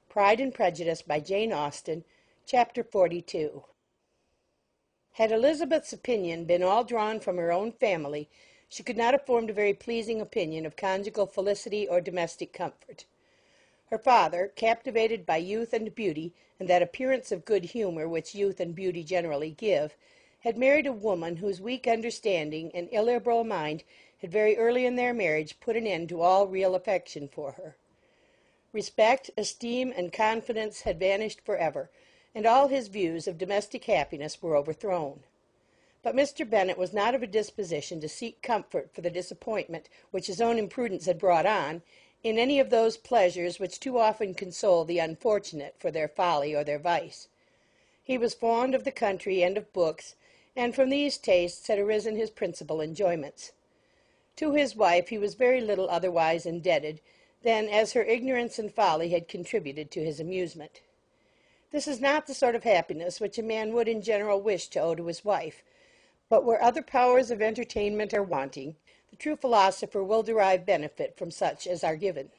Pride and Prejudice by Jane Austen, Chapter 42. Had Elizabeth's opinion been all drawn from her own family, she could not have formed a very pleasing opinion of conjugal felicity or domestic comfort. Her father, captivated by youth and beauty, and that appearance of good humour which youth and beauty generally give, had married a woman whose weak understanding and illiberal mind had very early in their marriage put an end to all real affection for her. Respect, esteem, and confidence had vanished forever, and all his views of domestic happiness were overthrown. But Mr. Bennet was not of a disposition to seek comfort for the disappointment which his own imprudence had brought on, in any of those pleasures which too often console the unfortunate for their folly or their vice. He was fond of the country and of books, and from these tastes had arisen his principal enjoyments. To his wife he was very little otherwise indebted than as her ignorance and folly had contributed to his amusement. This is not the sort of happiness which a man would in general wish to owe to his wife, but where other powers of entertainment are wanting, the true philosopher will derive benefit from such as are given.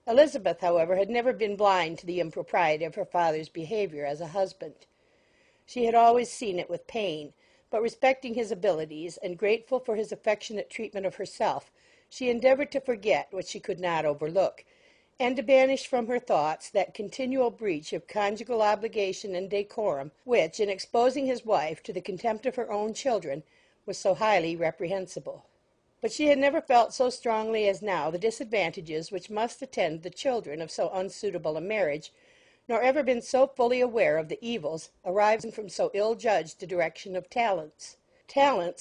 Elizabeth, however, had never been blind to the impropriety of her father's behaviour as a husband. She had always seen it with pain, but respecting his abilities, and grateful for his affectionate treatment of herself, she endeavoured to forget what she could not overlook, and to banish from her thoughts that continual breach of conjugal obligation and decorum which, in exposing his wife to the contempt of her own children, was so highly reprehensible. But she had never felt so strongly as now the disadvantages which must attend the children of so unsuitable a marriage, nor ever been so fully aware of the evils arising from so ill-judged a direction of talents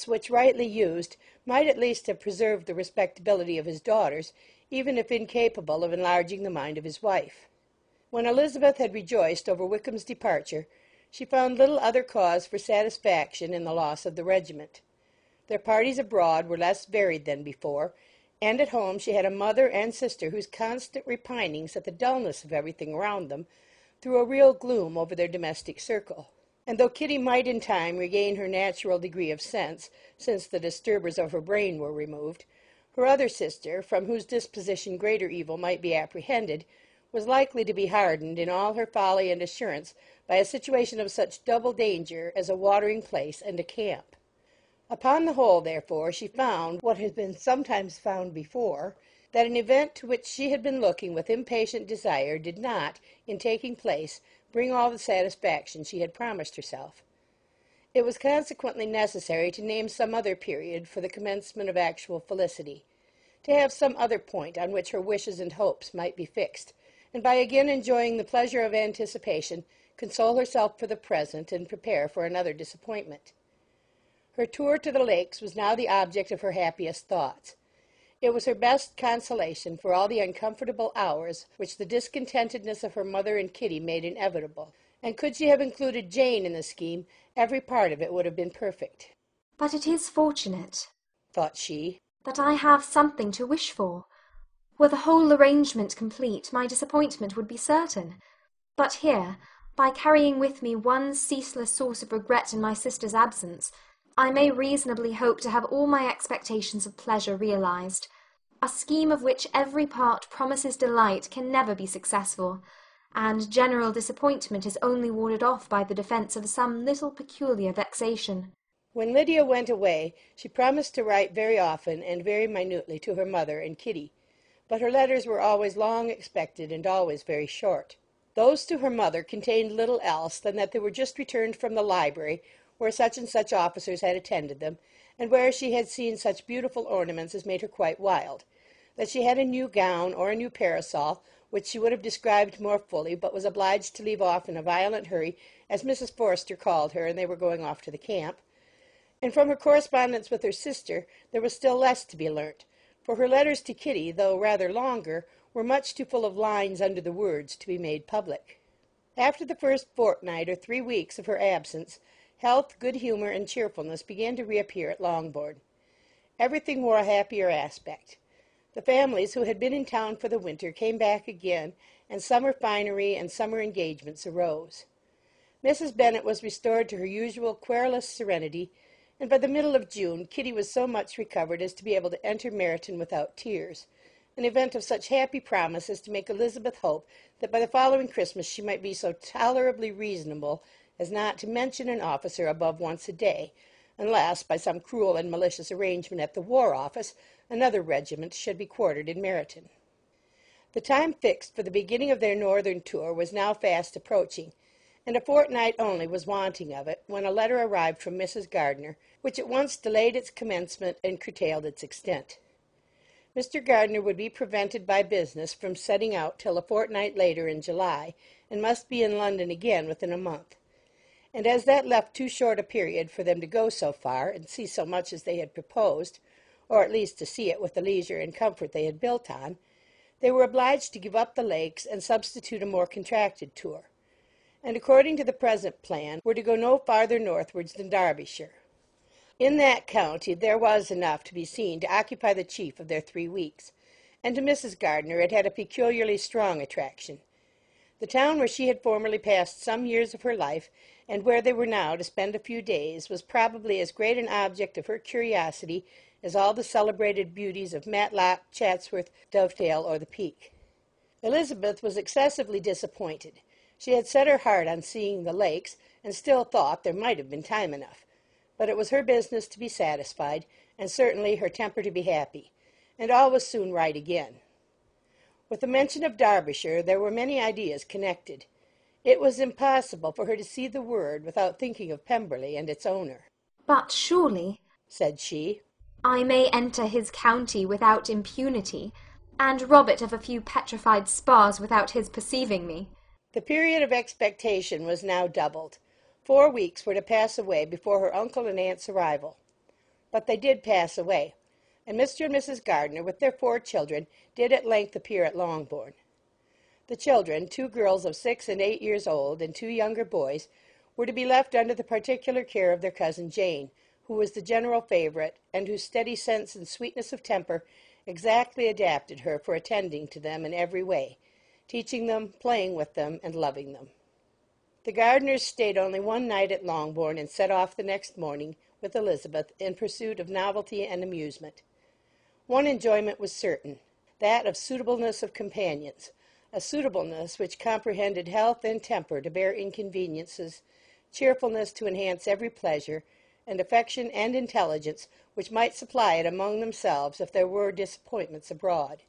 which, rightly used, might at least have preserved the respectability of his daughters, even if incapable of enlarging the mind of his wife. When Elizabeth had rejoiced over Wickham's departure, she found little other cause for satisfaction in the loss of the regiment. Their parties abroad were less varied than before, and at home she had a mother and sister whose constant repinings at the dullness of everything around them threw a real gloom over their domestic circle. And though Kitty might in time regain her natural degree of sense, since the disturbers of her brain were removed, her other sister, from whose disposition greater evil might be apprehended, was likely to be hardened in all her folly and assurance by a situation of such double danger as a watering-place and a camp. Upon the whole, therefore, she found, what has been sometimes found before, that an event to which she had been looking with impatient desire did not, in taking place, bring all the satisfaction she had promised herself. It was consequently necessary to name some other period for the commencement of actual felicity, to have some other point on which her wishes and hopes might be fixed, and by again enjoying the pleasure of anticipation, console herself for the present and prepare for another disappointment. Her tour to the lakes was now the object of her happiest thoughts. It was her best consolation for all the uncomfortable hours which the discontentedness of her mother and Kitty made inevitable, and could she have included Jane in the scheme, every part of it would have been perfect. "But it is fortunate," thought she, "that I have something to wish for. Were the whole arrangement complete, my disappointment would be certain. But here, by carrying with me one ceaseless source of regret in my sister's absence, I may reasonably hope to have all my expectations of pleasure realized. A scheme of which every part promises delight can never be successful, and general disappointment is only warded off by the defence of some little peculiar vexation." When Lydia went away, she promised to write very often and very minutely to her mother and Kitty, but her letters were always long expected and always very short. Those to her mother contained little else than that they were just returned from the library, where such and such officers had attended them, and where she had seen such beautiful ornaments as made her quite wild, that she had a new gown or a new parasol, which she would have described more fully, but was obliged to leave off in a violent hurry, as Mrs. Forster called her, and they were going off to the camp. And from her correspondence with her sister there was still less to be learnt, for her letters to Kitty, though rather longer, were much too full of lines under the words to be made public. After the first fortnight or 3 weeks of her absence, health, good humour, and cheerfulness began to reappear at Longbourn. Everything wore a happier aspect. The families who had been in town for the winter came back again, and summer finery and summer engagements arose. Mrs. Bennet was restored to her usual querulous serenity, and by the middle of June Kitty was so much recovered as to be able to enter Meryton without tears, an event of such happy promise as to make Elizabeth hope that by the following Christmas she might be so tolerably reasonable as not to mention an officer above once a day, unless, by some cruel and malicious arrangement at the War Office, another regiment should be quartered in Meryton. The time fixed for the beginning of their northern tour was now fast approaching, and a fortnight only was wanting of it, when a letter arrived from Mrs. Gardiner, which at once delayed its commencement and curtailed its extent. Mr. Gardiner would be prevented by business from setting out till a fortnight later in July, and must be in London again within a month. And as that left too short a period for them to go so far and see so much as they had proposed, or at least to see it with the leisure and comfort they had built on, they were obliged to give up the lakes and substitute a more contracted tour, and according to the present plan were to go no farther northwards than Derbyshire. In that county there was enough to be seen to occupy the chief of their 3 weeks, and to Mrs. Gardiner it had a peculiarly strong attraction. The town where she had formerly passed some years of her life, and where they were now to spend a few days, was probably as great an object of her curiosity as all the celebrated beauties of Matlock, Chatsworth, Dovedale, or the Peak. Elizabeth was excessively disappointed. She had set her heart on seeing the lakes, and still thought there might have been time enough. But it was her business to be satisfied, and certainly her temper to be happy, and all was soon right again. With the mention of Derbyshire there were many ideas connected. It was impossible for her to see the word without thinking of Pemberley and its owner. "But surely," said she, "I may enter his county without impunity, and rob it of a few petrified spars without his perceiving me." The period of expectation was now doubled. 4 weeks were to pass away before her uncle and aunt's arrival. But they did pass away, and Mr. and Mrs. Gardiner, with their 4 children, did at length appear at Longbourn. The children, 2 girls of 6 and 8 years old, and 2 younger boys, were to be left under the particular care of their cousin Jane, who was the general favourite, and whose steady sense and sweetness of temper exactly adapted her for attending to them in every way, teaching them, playing with them, and loving them. The Gardiners stayed only one night at Longbourn, and set off the next morning with Elizabeth in pursuit of novelty and amusement. One enjoyment was certain, that of suitableness of companions, a suitableness which comprehended health and temper to bear inconveniences, cheerfulness to enhance every pleasure, and affection and intelligence which might supply it among themselves if there were disappointments abroad.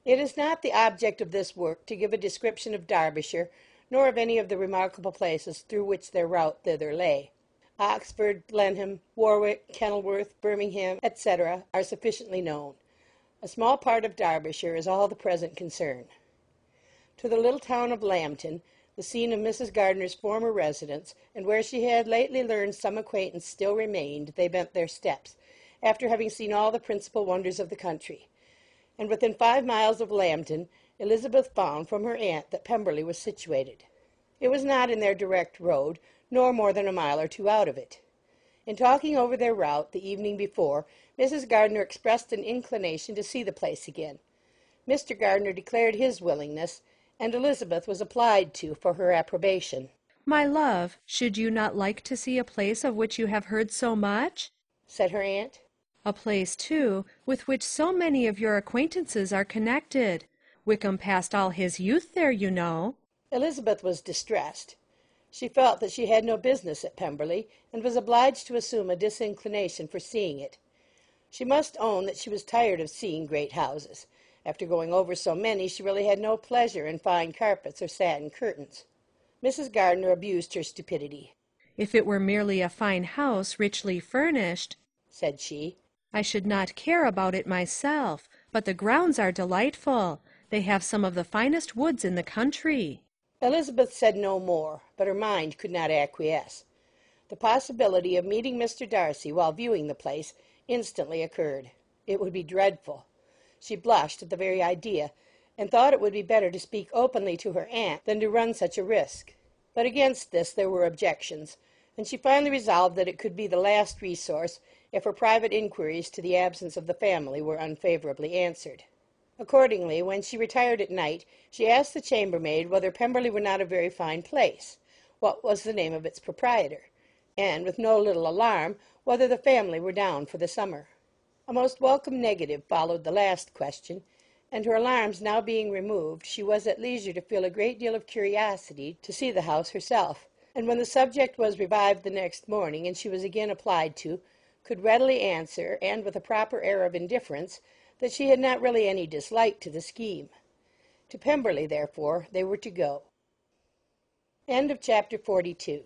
It is not the object of this work to give a description of Derbyshire, nor of any of the remarkable places through which their route thither lay. Oxford, Blenheim, Warwick, Kenilworth, Birmingham, etc., are sufficiently known. A small part of Derbyshire is all the present concern. To the little town of Lambton, the scene of Mrs. Gardiner's former residence, and where she had lately learned some acquaintance still remained, they bent their steps, after having seen all the principal wonders of the country. And within 5 miles of Lambton, Elizabeth found from her aunt that Pemberley was situated. It was not in their direct road, nor more than a mile or 2 out of it. In talking over their route the evening before, Mrs. Gardiner expressed an inclination to see the place again. Mr. Gardiner declared his willingness, and Elizabeth was applied to for her approbation. "My love, should you not like to see a place of which you have heard so much?" said her aunt. "A place, too, with which so many of your acquaintances are connected. Wickham passed all his youth there, you know." Elizabeth was distressed. She felt that she had no business at Pemberley, and was obliged to assume a disinclination for seeing it. She must own that she was tired of seeing great houses. After going over so many, she really had no pleasure in fine carpets or satin curtains. Mrs. Gardiner abused her stupidity. "If it were merely a fine house, richly furnished," said she, "I should not care about it myself, but the grounds are delightful. They have some of the finest woods in the country." Elizabeth said no more, but her mind could not acquiesce. The possibility of meeting Mr. Darcy while viewing the place instantly occurred. It would be dreadful. She blushed at the very idea, and thought it would be better to speak openly to her aunt than to run such a risk. But against this there were objections, and she finally resolved that it could be the last resource if her private inquiries to the absence of the family were unfavourably answered. Accordingly, when she retired at night, she asked the chambermaid whether Pemberley were not a very fine place, what was the name of its proprietor, and, with no little alarm, whether the family were down for the summer. A most welcome negative followed the last question, and her alarms now being removed, she was at leisure to feel a great deal of curiosity to see the house herself, and when the subject was revived the next morning, and she was again applied to, could readily answer, and with a proper air of indifference, that she had not really any dislike to the scheme. To Pemberley, therefore, they were to go. End of chapter 42.